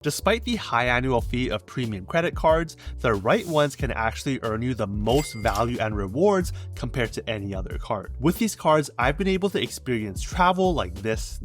Despite the high annual fee of premium credit cards, the right ones can actually earn you the most value and rewards compared to any other card. With these cards, I've been able to experience travel like this,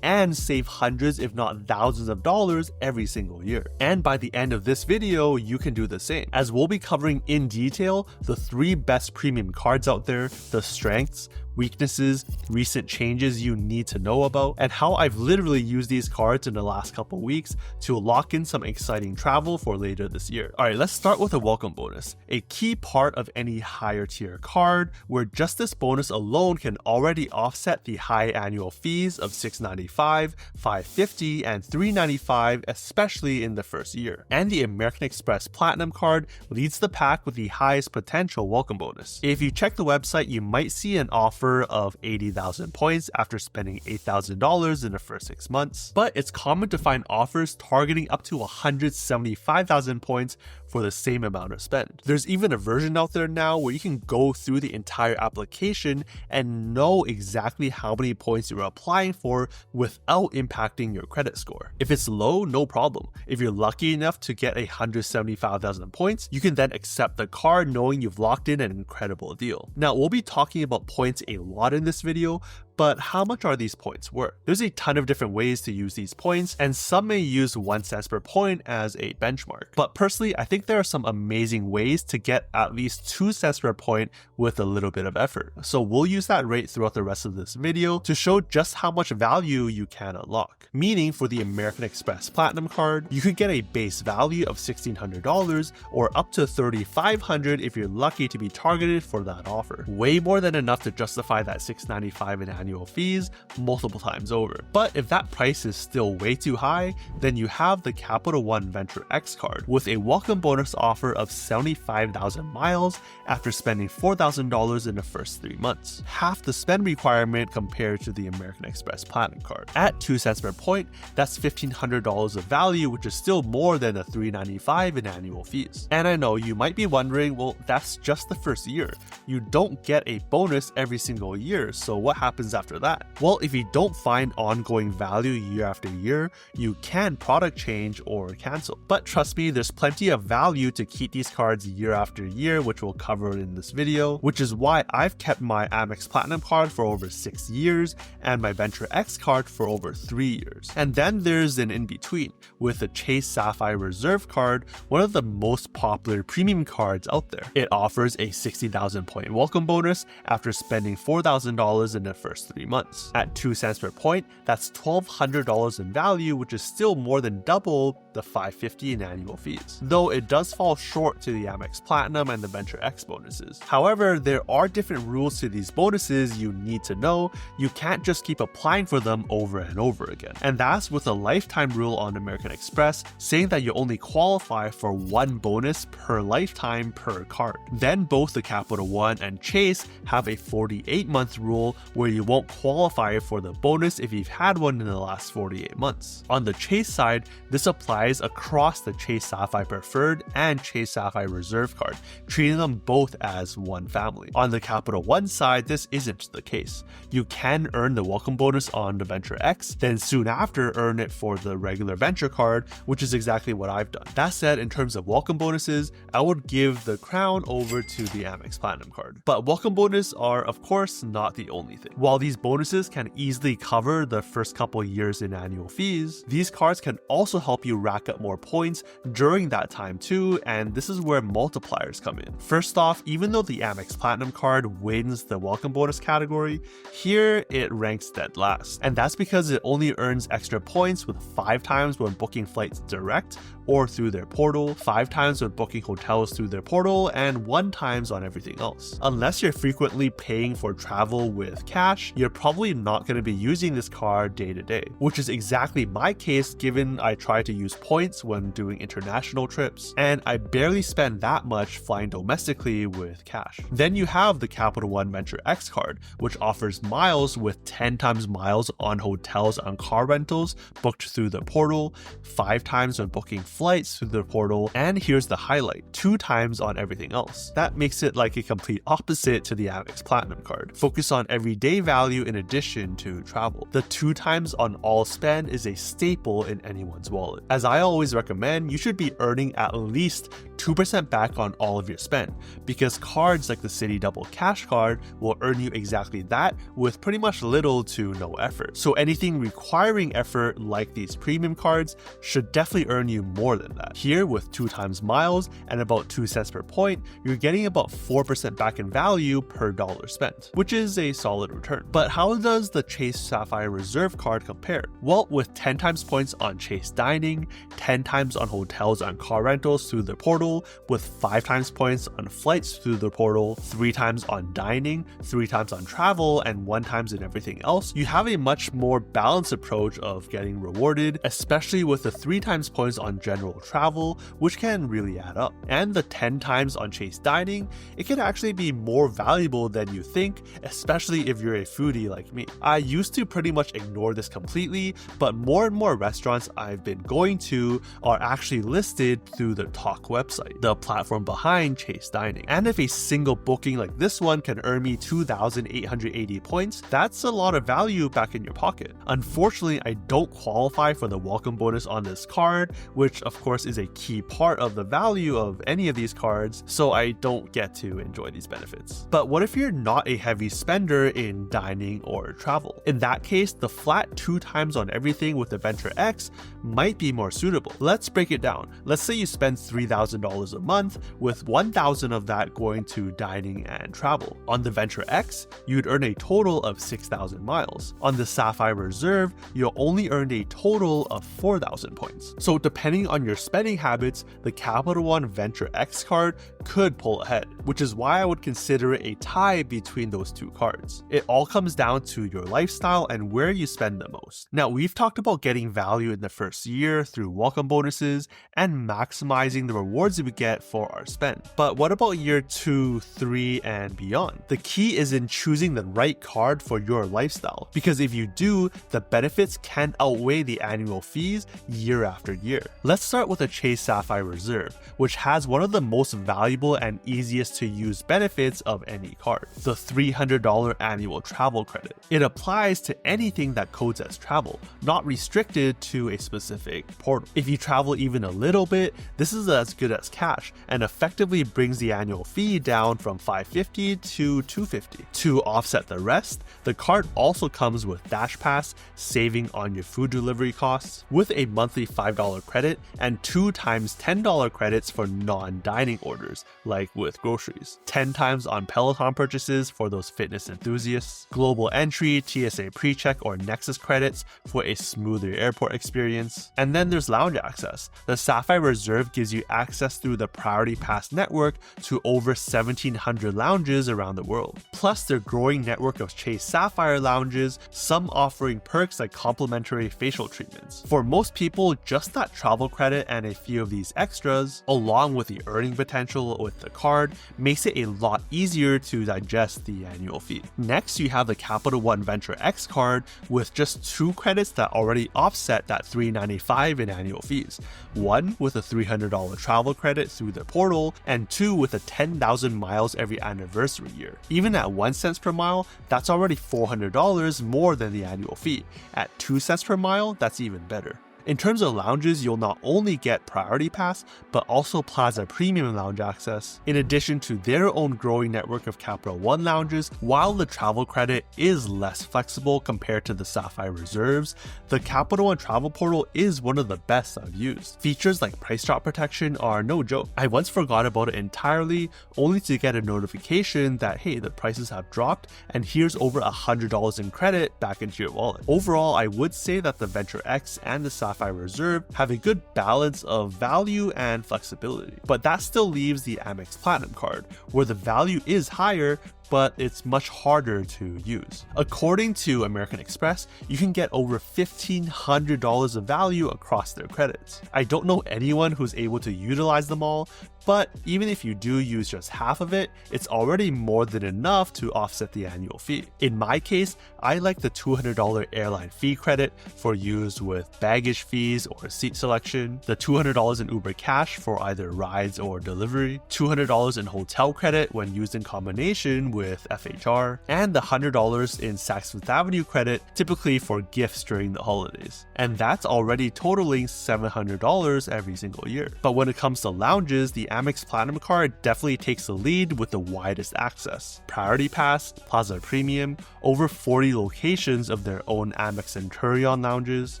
and save hundreds if not thousands of dollars every single year. And by the end of this video, you can do the same, as we'll be covering in detail the 3 best premium cards out there, the strengths, weaknesses, recent changes you need to know about, and how I've literally used these cards in the last couple weeks to lock in some exciting travel for later this year. Alright, let's start with a welcome bonus, a key part of any higher tier card, where just this bonus alone can already offset the high annual fees of $695, $550, and $395, especially in the first year. And the American Express Platinum card leads the pack with the highest potential welcome bonus. If you check the website, you might see an offer of 80,000 points after spending $8,000 in the first 6 months, but it's common to find offers targeting up to 175,000 points for the same amount of spend. There's even a version out there now where you can go through the entire application and know exactly how many points you're applying for without impacting your credit score. If it's low, no problem. If you're lucky enough to get 175,000 points, you can then accept the card knowing you've locked in an incredible deal. Now, we'll be talking about points a lot in this video, but how much are these points worth? There's a ton of different ways to use these points, and some may use 1 cent per point as a benchmark. But personally, I think there are some amazing ways to get at least 2 cents per point with a little bit of effort. So we'll use that rate throughout the rest of this video to show just how much value you can unlock. Meaning, for the American Express Platinum card, you could get a base value of $1,600 or up to $3,500 if you're lucky to be targeted for that offer. Way more than enough to justify that $695 in annual fees multiple times over. But if that price is still way too high, then you have the Capital One Venture X card with a welcome bonus offer of 75,000 miles after spending $4,000 in the first 3 months. Half the spend requirement compared to the American Express Platinum card. At 2 cents per point, that's $1,500 of value, which is still more than the $395 in annual fees. And I know you might be wondering, well, that's just the first year. You don't get a bonus every single year, so what happens after that? Well, if you don't find ongoing value year after year, you can product change or cancel. But trust me, there's plenty of value to keep these cards year after year, which we'll cover in this video, which is why I've kept my Amex Platinum card for over 6 years and my Venture X card for over 3 years. And then there's an in-between with the Chase Sapphire Reserve card, one of the most popular premium cards out there. It offers a 60,000 point welcome bonus after spending $4,000 in the first 3 months. At 2 cents per point, that's $1,200 in value, which is still more than double the $550 in annual fees, though it does fall short to the Amex Platinum and the Venture X bonuses. However, there are different rules to these bonuses you need to know. You can't just keep applying for them over and over again. And that's with a lifetime rule on American Express, saying that you only qualify for 1 bonus per lifetime per card. Then both the Capital One and Chase have a 48-month rule where you won't qualify for the bonus if you've had one in the last 48 months. On the Chase side, this applies across the Chase Sapphire Preferred and Chase Sapphire Reserve card, treating them both as one family. On the Capital One side, this isn't the case. You can earn the welcome bonus on the Venture X, then soon after earn it for the regular Venture card, which is exactly what I've done. That said, in terms of welcome bonuses, I would give the crown over to the Amex Platinum card. But welcome bonuses are, of course, not the only thing. While these bonuses can easily cover the first couple years in annual fees, these cards can also help you rack up more points during that time too, and this is where multipliers come in. First off, even though the Amex Platinum card wins the welcome bonus category, here it ranks dead last. And that's because it only earns extra points with 5 times when booking flights direct or through their portal, 5 times when booking hotels through their portal, and 1 times on everything else. Unless you're frequently paying for travel with cash, you're probably not going to be using this card day to day, which is exactly my case given I try to use points when doing international trips, and I barely spend that much flying domestically with cash. Then you have the Capital One Venture X card, which offers miles with 10 times miles on hotels and car rentals booked through the portal, 5 times when booking flights through the portal, and here's the highlight, 2 times on everything else. That makes it like a complete opposite to the Amex Platinum card. Focus on everyday value value in addition to travel. The 2 times on all spend is a staple in anyone's wallet. As I always recommend, you should be earning at least 2% back on all of your spend, because cards like the Citi Double Cash card will earn you exactly that with pretty much little to no effort. So anything requiring effort like these premium cards should definitely earn you more than that. Here, with 2 times miles and about 2 cents per point, you're getting about 4% back in value per dollar spent, which is a solid return. But how does the Chase Sapphire Reserve card compare? Well, with 10 times points on Chase dining, 10 times on hotels and car rentals through the portal, with 5 times points on flights through the portal, 3 times on dining, 3 times on travel, and 1 times in everything else, you have a much more balanced approach of getting rewarded, especially with the 3 times points on general travel, which can really add up. And the 10 times on Chase dining, it can actually be more valuable than you think, especially if you're a foodie like me. I used to pretty much ignore this completely, but more and more restaurants I've been going to are actually listed through the Talk website, the platform behind Chase dining. And if a single booking like this one can earn me 2,880 points, that's a lot of value back in your pocket. Unfortunately, I don't qualify for the welcome bonus on this card, which of course is a key part of the value of any of these cards, so I don't get to enjoy these benefits. But what if you're not a heavy spender in dining or travel? In that case, the flat 2 times on everything with the Venture X might be more suitable. Let's break it down. Let's say you spend $3,000 a month, with $1,000 of that going to dining and travel. On the Venture X, you'd earn a total of 6,000 miles. On the Sapphire Reserve, you'll only earn a total of 4,000 points. So depending on your spending habits, the Capital One Venture X card could pull ahead, which is why I would consider it a tie between those 2 cards. It all comes down to your lifestyle and where you spend the most. Now, we've talked about getting value in the first year through welcome bonuses and maximizing the rewards we get for our spend. But what about year 2, 3, and beyond? The key is in choosing the right card for your lifestyle, because if you do, the benefits can outweigh the annual fees year after year. Let's start with the Chase Sapphire Reserve, which has one of the most valuable and easiest to use benefits of any card, the $300 annual travel credit. It applies to anything that codes as travel, not restricted to a specific portal. If you travel even a little bit, this is as good as cash and effectively brings the annual fee down from $550 to $250. To offset the rest, the card also comes with Dash Pass, saving on your food delivery costs, with a monthly $5 credit and 2 times $10 credits for non-dining orders, like with groceries, 10 times on Peloton purchases for those fitness enthusiasts, global entry, TSA PreCheck or Nexus credits for a smoother airport experience, and then there's lounge access. The Sapphire Reserve gives you access through the Priority Pass network to over 1,700 lounges around the world. Plus their growing network of Chase Sapphire lounges, some offering perks like complimentary facial treatments. For most people, just that travel credit and a few of these extras, along with the earning potential with the card, makes it a lot easier to digest the annual fee. Next, you have the Capital One Venture X card with just 2 credits that already offset that $395 in annual fees. One with a $300 travel credit through the portal, and 2 with a 10,000 miles every anniversary year. Even at 1 cent per mile, that's already $400 more than the annual fee. At 2 cents per mile, that's even better. In terms of lounges, you'll not only get Priority Pass, but also Plaza Premium Lounge access, in addition to their own growing network of Capital One lounges. While the travel credit is less flexible compared to the Sapphire Reserves, the Capital One Travel Portal is one of the best I've used. Features like price drop protection are no joke. I once forgot about it entirely, only to get a notification that, hey, the prices have dropped, and here's over $100 in credit back into your wallet. Overall, I would say that the Venture X and the Sapphire Reserve have a good balance of value and flexibility. But that still leaves the Amex Platinum card, where the value is higher, but it's much harder to use. According to American Express, you can get over $1,500 of value across their credits. I don't know anyone who's able to utilize them all, but even if you do use just half of it, it's already more than enough to offset the annual fee. In my case, I like the $200 airline fee credit for use with baggage fees or seat selection, the $200 in Uber Cash for either rides or delivery, $200 in hotel credit when used in combination with with FHR, and the $100 in Saks Fifth Avenue credit, typically for gifts during the holidays. And that's already totaling $700 every single year. But when it comes to lounges, the Amex Platinum card definitely takes the lead with the widest access. Priority Pass, Plaza Premium, over 40 locations of their own Amex Centurion lounges,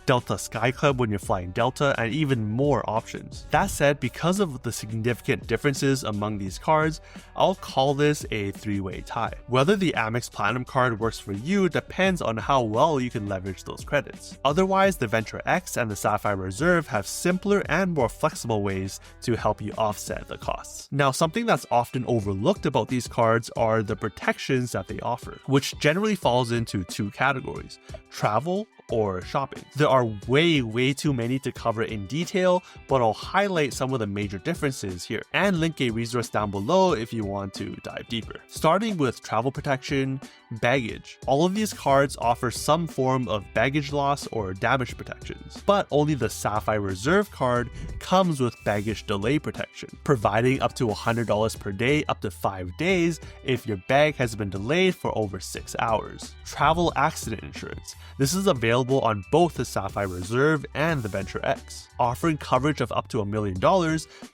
Delta Sky Club when you're flying Delta, and even more options. That said, because of the significant differences among these cards, I'll call this a three-way tie. Whether the Amex Platinum card works for you depends on how well you can leverage those credits. Otherwise, the Venture X and the Sapphire Reserve have simpler and more flexible ways to help you offset the costs. Now, something that's often overlooked about these cards are the protections that they offer, which generally falls into two categories: travel or shopping. There are way too many to cover in detail, but I'll highlight some of the major differences here and link a resource down below if you want to dive deeper. Starting with travel protection, baggage. All of these cards offer some form of baggage loss or damage protections, but only the Sapphire Reserve card comes with baggage delay protection, providing up to $100 per day up to 5 days if your bag has been delayed for over 6 hours. Travel accident insurance. This is available on both the Sapphire Reserve and the Venture X, offering coverage of up to $1 million,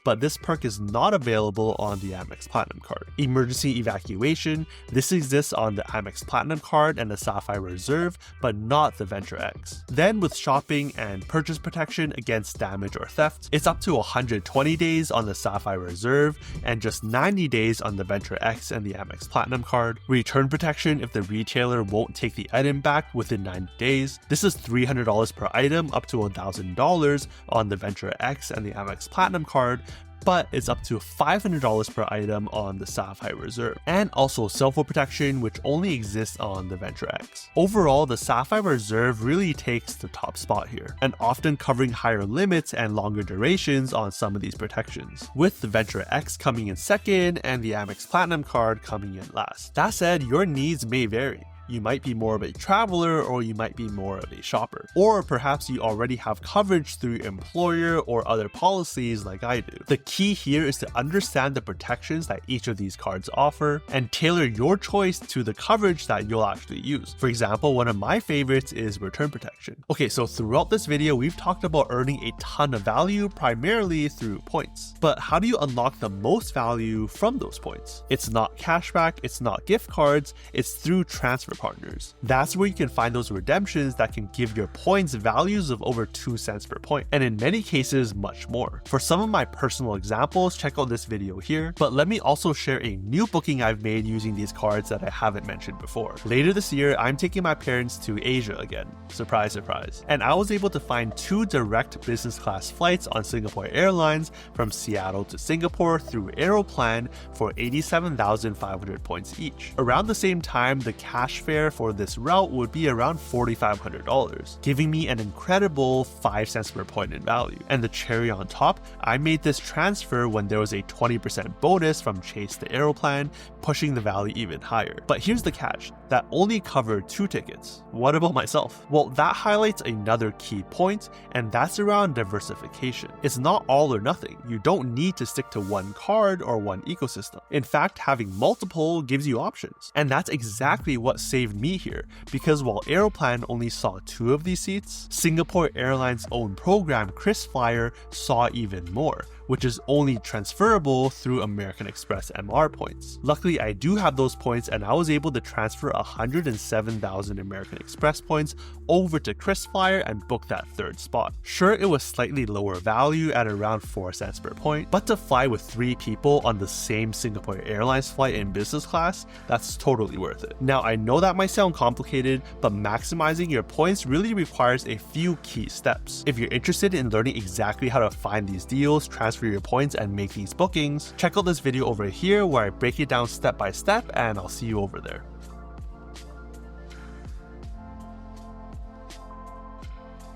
but this perk is not available on the Amex Platinum card. Emergency evacuation. This exists on the Amex Platinum card and the Sapphire Reserve, but not the Venture X. Then with shopping and purchase protection against damage or theft, it's up to 120 days on the Sapphire Reserve and just 90 days on the Venture X and the Amex Platinum card. Return protection if the retailer won't take the item back within 90 days. This is $300 per item up to $1,000 on the Venture X and the Amex Platinum card, but it's up to $500 per item on the Sapphire Reserve, and also cell phone protection, which only exists on the Venture X. Overall, the Sapphire Reserve really takes the top spot here, and often covering higher limits and longer durations on some of these protections, with the Venture X coming in second and the Amex Platinum card coming in last. That said, your needs may vary. You might be more of a traveler, or you might be more of a shopper. Or perhaps you already have coverage through your employer or other policies like I do. The key here is to understand the protections that each of these cards offer and tailor your choice to the coverage that you'll actually use. For example, one of my favorites is return protection. Okay, so throughout this video, we've talked about earning a ton of value primarily through points. But how do you unlock the most value from those points? It's not cashback, it's not gift cards, it's through transfer partners. That's where you can find those redemptions that can give your points values of over 2 cents per point, and in many cases much more. For some of my personal examples, check out this video here, but let me also share a new booking I've made using these cards that I haven't mentioned before. Later this year, I'm taking my parents to Asia again. Surprise, surprise. And I was able to find 2 direct business class flights on Singapore Airlines from Seattle to Singapore through Aeroplan for 87,500 points each. Around the same time, the cash fare for this route would be around $4,500, giving me an incredible 5 cents per point in value. And the cherry on top, I made this transfer when there was a 20% bonus from Chase to Aeroplan, pushing the value even higher. But here's the catch, that only covered 2 tickets. What about myself? Well, that highlights another key point, and that's around diversification. It's not all or nothing. You don't need to stick to one card or one ecosystem. In fact, having multiple gives you options. And that's exactly what saved me here, because while Aeroplan only saw 2 of these seats, Singapore Airlines' own program, KrisFlyer, saw even more, which is only transferable through American Express MR points. Luckily, I do have those points, and I was able to transfer 107,000 American Express points over to KrisFlyer and book that 3rd spot. Sure, it was slightly lower value at around 4 cents per point, but to fly with 3 people on the same Singapore Airlines flight in business class, that's totally worth it. Now, I know that might sound complicated, but maximizing your points really requires a few key steps. If you're interested in learning exactly how to find these deals, transfer your points, and make these bookings, check out this video over here where I break it down step by step, and I'll see you over there.